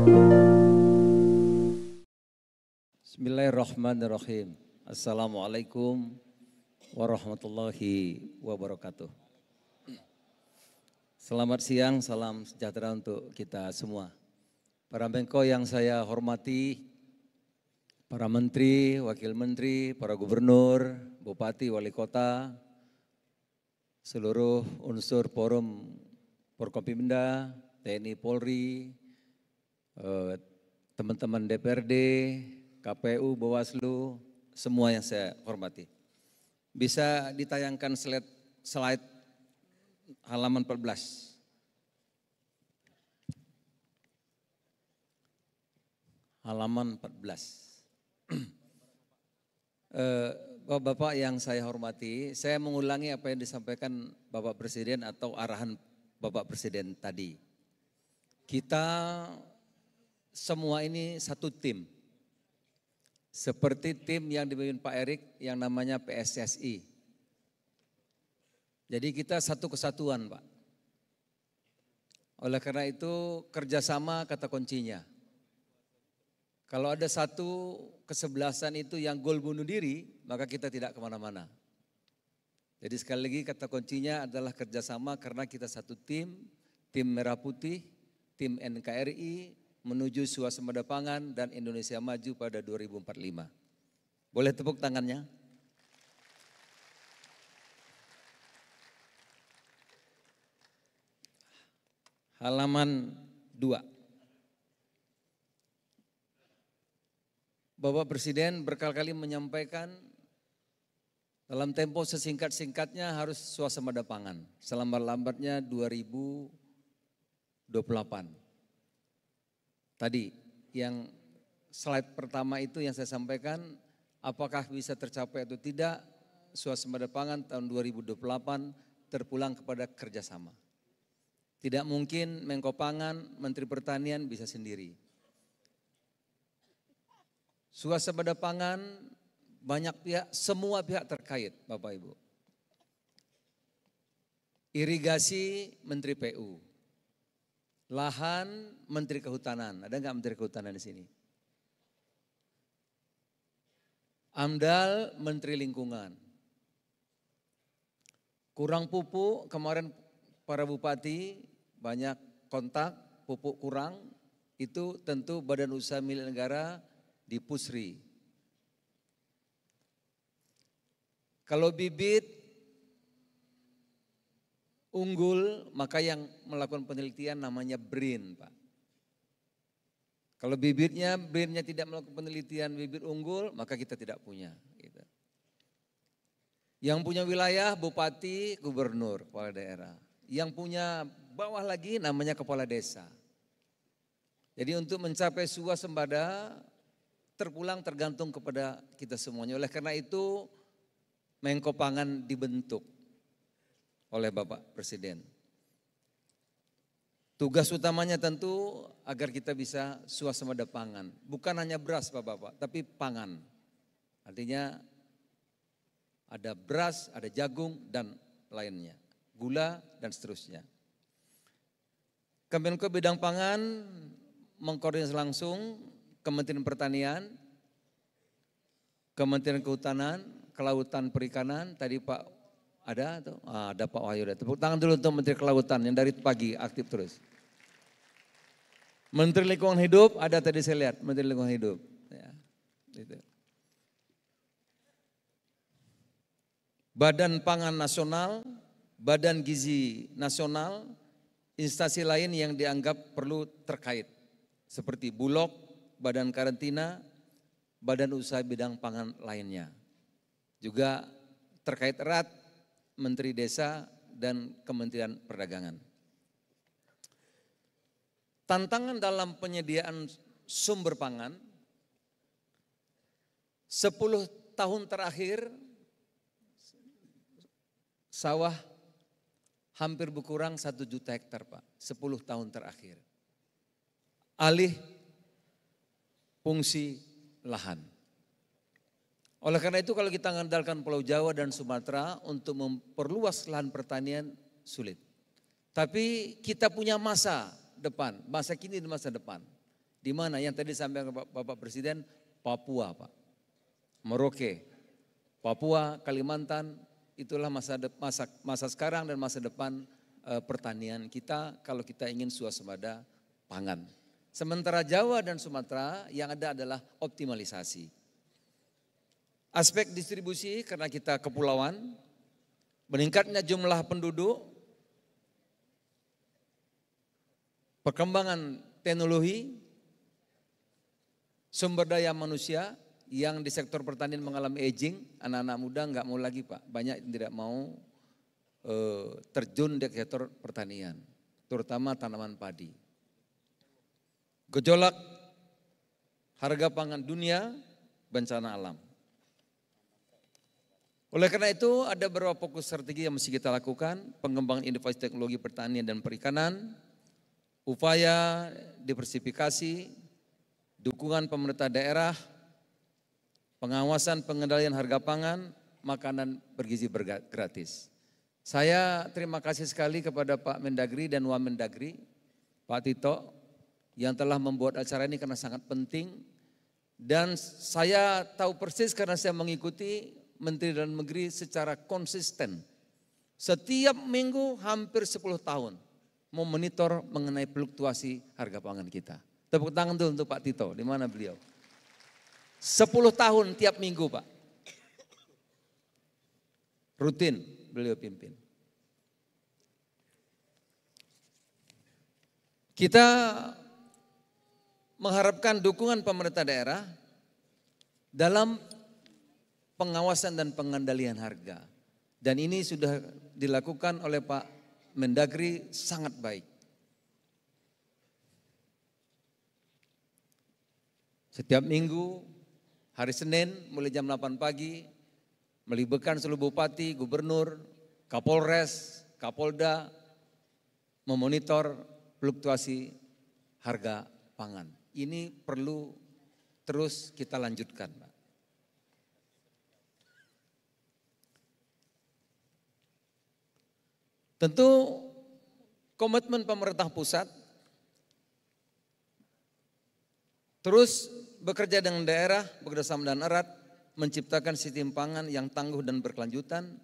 Bismillahirrahmanirrahim. Assalamualaikum warahmatullahi wabarakatuh. Selamat siang, salam sejahtera untuk kita semua. Para Menko yang saya hormati, para menteri, wakil menteri, para gubernur, bupati, wali kota, seluruh unsur forum Forkopimda, TNI Polri, teman-teman DPRD, KPU, Bawaslu, semua yang saya hormati. Bisa ditayangkan slide halaman 14. Halaman 14. Bapak yang saya hormati, saya mengulangi apa yang disampaikan Bapak Presiden atau arahan Bapak Presiden tadi. Kita semua ini satu tim. Seperti tim yang dipimpin Pak Erik yang namanya PSSI. Jadi kita satu kesatuan, Pak. Oleh karena itu kerjasama kata kuncinya. Kalau ada satu kesebelasan itu yang gol bunuh diri, maka kita tidak kemana-mana. Jadi sekali lagi kata kuncinya adalah kerjasama karena kita satu tim Merah Putih, tim NKRI, menuju swasembada pangan dan Indonesia maju pada 2045. Boleh tepuk tangannya? Halaman 2. Bapak Presiden berkali-kali menyampaikan dalam tempo sesingkat-singkatnya harus swasembada pangan. Selambat-lambatnya 2028. Tadi yang slide pertama itu yang saya sampaikan, apakah bisa tercapai atau tidak, swasembada pangan tahun 2028 terpulang kepada kerjasama. Tidak mungkin Menko Pangan, Menteri Pertanian bisa sendiri. Swasembada pangan banyak pihak, semua pihak terkait Bapak Ibu. Irigasi Menteri PU. Lahan Menteri Kehutanan, ada nggak Menteri Kehutanan di sini? AMDAL Menteri Lingkungan. Kurang pupuk, kemarin para bupati banyak kontak, pupuk kurang, itu tentu Badan Usaha Milik Negara di Pusri. Kalau bibit unggul, maka yang melakukan penelitian namanya BRIN, Pak. Kalau bibitnya, BRIN-nya tidak melakukan penelitian bibit unggul, maka kita tidak punya. Gitu. Yang punya wilayah, bupati, gubernur, kepala daerah. Yang punya bawah lagi namanya kepala desa. Jadi untuk mencapai swasembada, terpulang tergantung kepada kita semuanya. Oleh karena itu, Menko Pangan dibentuk oleh Bapak Presiden. Tugas utamanya tentu agar kita bisa swasembada pangan. Bukan hanya beras Bapak, tapi pangan. Artinya ada beras, ada jagung dan lainnya. Gula dan seterusnya. Kemenko Bidang Pangan mengkoordinasi langsung Kementerian Pertanian, Kementerian Kehutanan, Kelautan Perikanan, tadi Pak ada tuh? Ada Pak Wahyu. Tepuk tangan dulu untuk Menteri Kelautan yang dari pagi aktif terus. Menteri Lingkungan Hidup ada tadi saya lihat, Menteri Lingkungan Hidup. Ya, gitu. Badan Pangan Nasional, Badan Gizi Nasional, instansi lain yang dianggap perlu terkait. Seperti Bulog, Badan Karantina, Badan Usaha Bidang Pangan lainnya. Juga terkait erat Menteri Desa dan Kementerian Perdagangan. Tantangan dalam penyediaan sumber pangan 10 tahun terakhir sawah hampir berkurang 1 juta hektar Pak, 10 tahun terakhir. Alih fungsi lahan. Oleh karena itu kalau kita mengandalkan Pulau Jawa dan Sumatera untuk memperluas lahan pertanian sulit. Tapi kita punya masa depan, masa kini dan masa depan. Di mana yang tadi sampaikan Bapak Presiden, Papua Pak, Merauke, Papua, Kalimantan, itulah masa sekarang dan masa depan pertanian kita kalau kita ingin swasembada pangan. Sementara Jawa dan Sumatera yang ada adalah optimalisasi. Aspek distribusi karena kita kepulauan, meningkatnya jumlah penduduk, perkembangan teknologi, sumber daya manusia yang di sektor pertanian mengalami aging, anak-anak muda nggak mau lagi Pak, banyak yang tidak mau terjun di sektor pertanian, terutama tanaman padi. Gejolak harga pangan dunia, bencana alam. Oleh karena itu ada beberapa fokus strategi yang mesti kita lakukan, pengembangan inovasi teknologi pertanian dan perikanan, upaya diversifikasi, dukungan pemerintah daerah, pengawasan pengendalian harga pangan, makanan bergizi gratis. Saya terima kasih sekali kepada Pak Mendagri dan Wamendagri, Pak Tito, yang telah membuat acara ini karena sangat penting. Dan saya tahu persis karena saya mengikuti Menteri Dalam Negeri secara konsisten. Setiap minggu hampir 10 tahun memonitor mengenai fluktuasi harga pangan kita. Tepuk tangan dulu untuk Pak Tito, di mana beliau? 10 tahun tiap minggu Pak. Rutin beliau pimpin. Kita mengharapkan dukungan pemerintah daerah dalam pengawasan dan pengendalian harga. Dan ini sudah dilakukan oleh Pak Mendagri sangat baik. Setiap minggu, hari Senin mulai jam 8 pagi, melibatkan seluruh bupati, gubernur, Kapolres, Kapolda, memonitor fluktuasi harga pangan. Ini perlu terus kita lanjutkan, Pak. Tentu komitmen pemerintah pusat terus bekerja dengan daerah, bekerjasama dan erat, menciptakan sistem pangan yang tangguh dan berkelanjutan,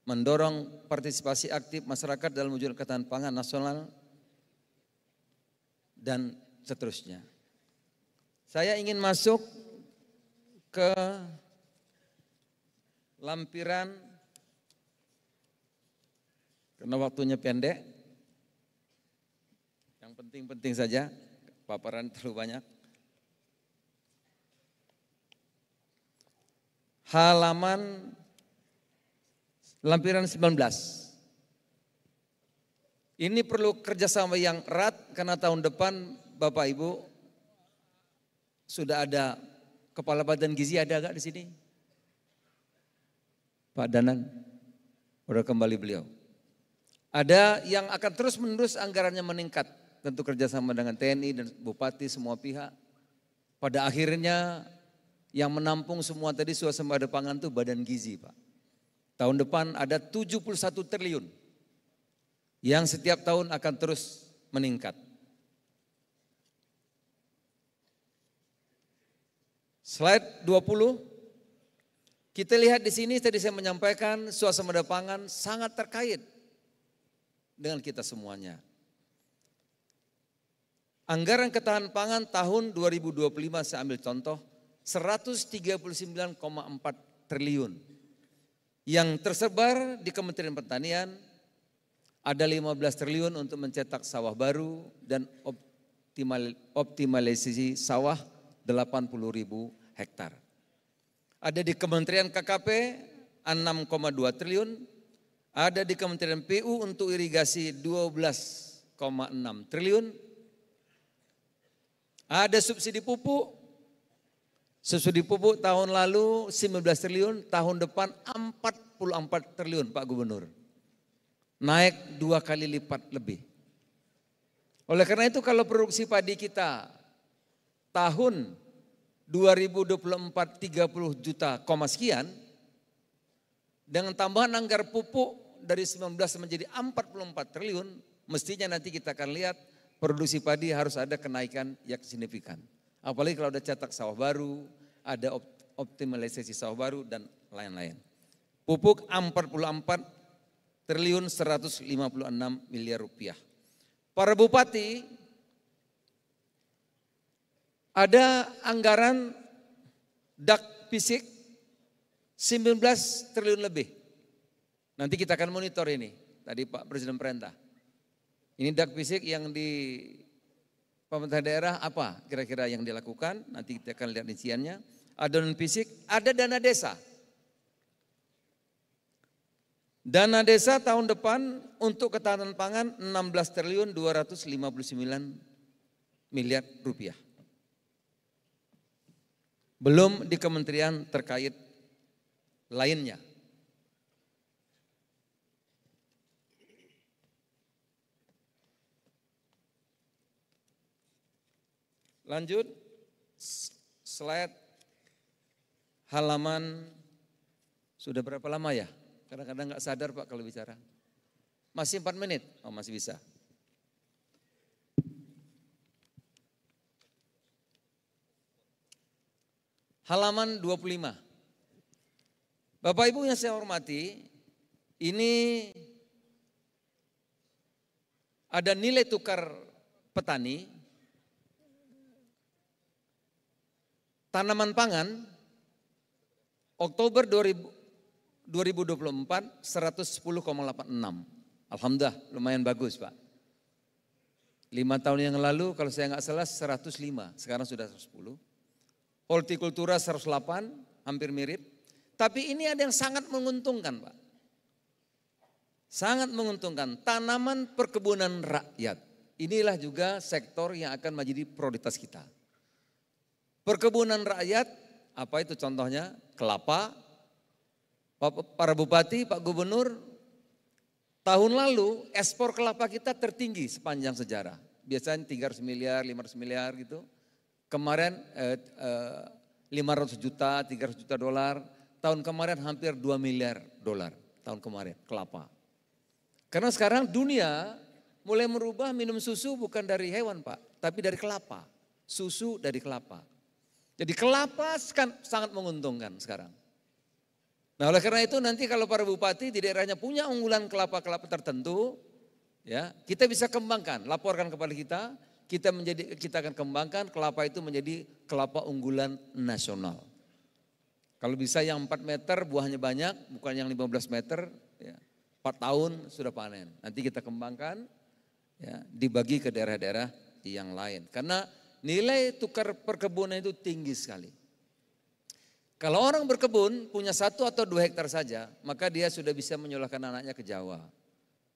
mendorong partisipasi aktif masyarakat dalam mewujudkan ketahanan pangan nasional, dan seterusnya. Saya ingin masuk ke lampiran, karena waktunya pendek, yang penting-penting saja, paparan terlalu banyak. Halaman lampiran 19. Ini perlu kerjasama yang erat karena tahun depan Bapak Ibu sudah ada Kepala Badan Gizi, ada gak di sini? Pak Danang, udah kembali beliau. Ada yang akan terus menerus anggarannya meningkat, tentu kerjasama dengan TNI dan Bupati semua pihak. Pada akhirnya yang menampung semua tadi swasembada pangan itu Badan Gizi, Pak. Tahun depan ada 71 triliun yang setiap tahun akan terus meningkat. Slide 20. Kita lihat di sini tadi saya menyampaikan swasembada pangan sangat terkait dengan kita semuanya. Anggaran ketahanan pangan tahun 2025 saya ambil contoh 139,4 triliun yang tersebar di Kementerian Pertanian, ada 15 triliun untuk mencetak sawah baru dan optimalisasi sawah 80.000 hektar. Ada di Kementerian KKP 6,2 triliun, ada di Kementerian PU untuk irigasi 12,6 triliun, ada subsidi pupuk. Subsidi pupuk tahun lalu 19 triliun, tahun depan 44 triliun Pak Gubernur. Naik 2 kali lipat lebih. Oleh karena itu kalau produksi padi kita tahun 2024 30 juta sekian, dengan tambahan anggaran pupuk dari 19 menjadi 44 triliun, mestinya nanti kita akan lihat produksi padi harus ada kenaikan yang signifikan. Apalagi kalau ada cetak sawah baru, ada optimalisasi sawah baru dan lain-lain. Pupuk 44 triliun 156 miliar rupiah. Para bupati ada anggaran dak fisik 19 triliun lebih. Nanti kita akan monitor ini. Tadi Pak Presiden perintah. Ini dak fisik yang di pemerintah daerah apa kira-kira yang dilakukan. Nanti kita akan lihat rinciannya. Ada non fisik, ada dana desa. Dana desa tahun depan untuk ketahanan pangan 16 triliun 259 miliar rupiah. Belum di kementerian terkait lainnya. Lanjut, slide halaman, sudah berapa lama ya? Kadang-kadang nggak sadar Pak kalau bicara. Masih 4 menit? Oh masih bisa. Halaman 25. Bapak Ibu yang saya hormati, ini ada nilai tukar petani tanaman pangan Oktober 2024 110,86. Alhamdulillah lumayan bagus Pak. 5 tahun yang lalu kalau saya nggak salah 105, sekarang sudah 110. Hortikultura 108, hampir mirip. Tapi ini ada yang sangat menguntungkan Pak. Sangat menguntungkan, tanaman perkebunan rakyat. Inilah juga sektor yang akan menjadi prioritas kita. Perkebunan rakyat, apa itu contohnya? Kelapa. Para bupati, Pak Gubernur, tahun lalu ekspor kelapa kita tertinggi sepanjang sejarah. Biasanya 300 miliar, 500 miliar gitu. Kemarin 500 juta, 300 juta dolar. Tahun kemarin hampir 2 miliar dolar. Tahun kemarin, kelapa. Karena sekarang dunia mulai merubah minum susu bukan dari hewan Pak, tapi dari kelapa. Susu dari kelapa. Jadi kelapa kan sangat menguntungkan sekarang. Nah oleh karena itu nanti kalau para bupati di daerahnya punya unggulan kelapa-kelapa tertentu, ya kita bisa kembangkan, laporkan kepada kita akan kembangkan kelapa itu menjadi kelapa unggulan nasional. Kalau bisa yang 4 meter buahnya banyak, bukan yang 15 meter, ya, 4 tahun sudah panen. Nanti kita kembangkan, ya, dibagi ke daerah-daerah yang lain. Karena nilai tukar perkebunan itu tinggi sekali. Kalau orang berkebun punya 1 atau 2 hektar saja, maka dia sudah bisa menyulahkan anaknya ke Jawa.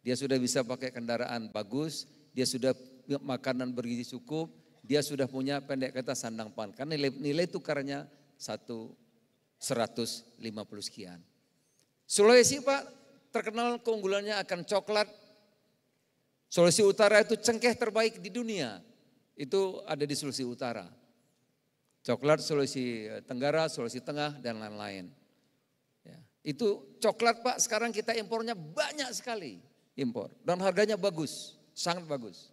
Dia sudah bisa pakai kendaraan bagus, dia sudah makanan bergizi cukup, dia sudah punya pendek kata sandang pangan. Karena nilai tukarnya 150 sekian. Sulawesi Pak terkenal keunggulannya akan coklat. Sulawesi Utara itu cengkeh terbaik di dunia. Itu ada di Sulawesi Utara. Coklat Sulawesi Tenggara, Sulawesi Tengah dan lain-lain. Ya, itu coklat Pak sekarang kita impornya banyak sekali impor. Dan harganya bagus, sangat bagus.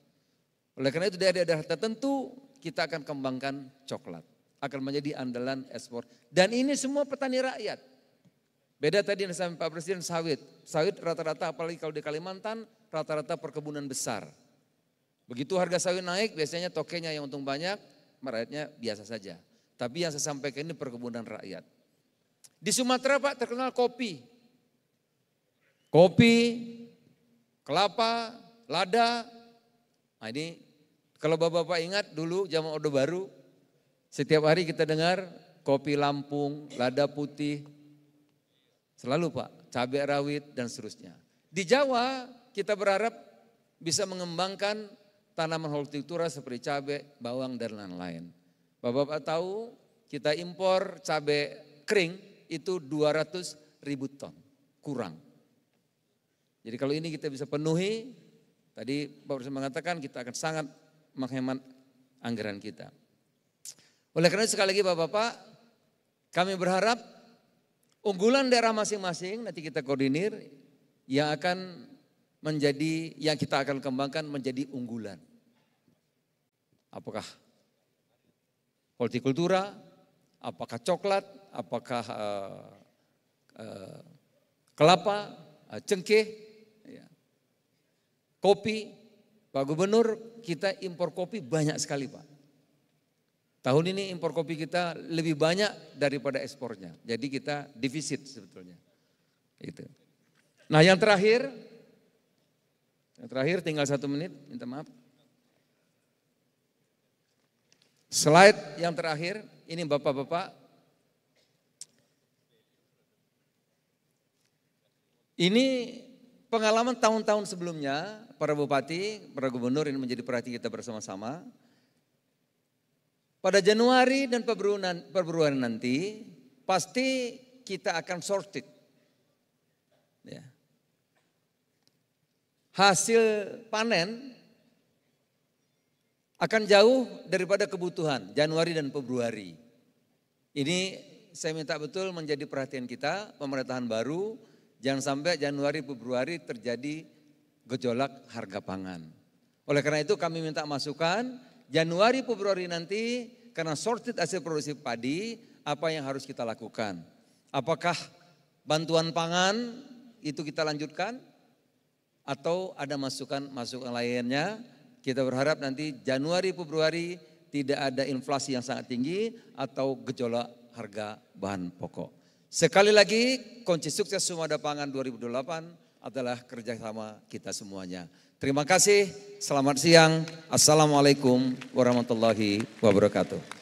Oleh karena itu daerah-daerah tertentu kita akan kembangkan coklat. Akan menjadi andalan ekspor. Dan ini semua petani rakyat. Beda tadi yang disampaikan Pak Presiden sawit. Sawit rata-rata apalagi kalau di Kalimantan rata-rata perkebunan besar. Begitu harga sawit naik biasanya tokenya yang untung banyak, rakyatnya biasa saja. Tapi yang saya sampaikan ini perkebunan rakyat. Di Sumatera Pak terkenal kopi. Kopi, kelapa, lada. Nah ini kalau bapak-bapak ingat dulu zaman Orde Baru, setiap hari kita dengar kopi Lampung, lada putih. Selalu Pak, cabai rawit dan seterusnya. Di Jawa kita berharap bisa mengembangkan tanaman hortikultura seperti cabai, bawang dan lain-lain. Bapak-bapak tahu kita impor cabai kering itu 200.000 ton, kurang. Jadi kalau ini kita bisa penuhi, tadi Bapak Presiden mengatakan kita akan sangat menghemat anggaran kita. Oleh karena itu sekali lagi Bapak-bapak, kami berharap unggulan daerah masing-masing nanti kita koordinir yang akan menjadi, yang kita akan kembangkan menjadi unggulan. Apakah hortikultura, apakah coklat, apakah kelapa, cengkeh, ya, kopi. Pak Gubernur, kita impor kopi banyak sekali Pak. Tahun ini impor kopi kita lebih banyak daripada ekspornya. Jadi kita defisit sebetulnya. Itu. Nah yang terakhir tinggal 1 menit, minta maaf. Slide yang terakhir, ini Bapak-Bapak. Ini pengalaman tahun-tahun sebelumnya, para bupati, para gubernur, ini menjadi perhatian kita bersama-sama. Pada Januari dan Februari nanti, pasti kita akan sorted. Ya. Hasil panen akan jauh daripada kebutuhan Januari dan Februari. Ini saya minta betul menjadi perhatian kita, pemerintahan baru, jangan sampai Januari Februari terjadi gejolak harga pangan. Oleh karena itu kami minta masukan, Januari Februari nanti karena sorted hasil produksi padi, apa yang harus kita lakukan? Apakah bantuan pangan itu kita lanjutkan? Atau ada masukan lainnya? Kita berharap nanti Januari Februari tidak ada inflasi yang sangat tinggi atau gejolak harga bahan pokok. Sekali lagi kunci sukses Sumada Pangan 2008 adalah kerjasama kita semuanya. Terima kasih, selamat siang. Assalamualaikum warahmatullahi wabarakatuh.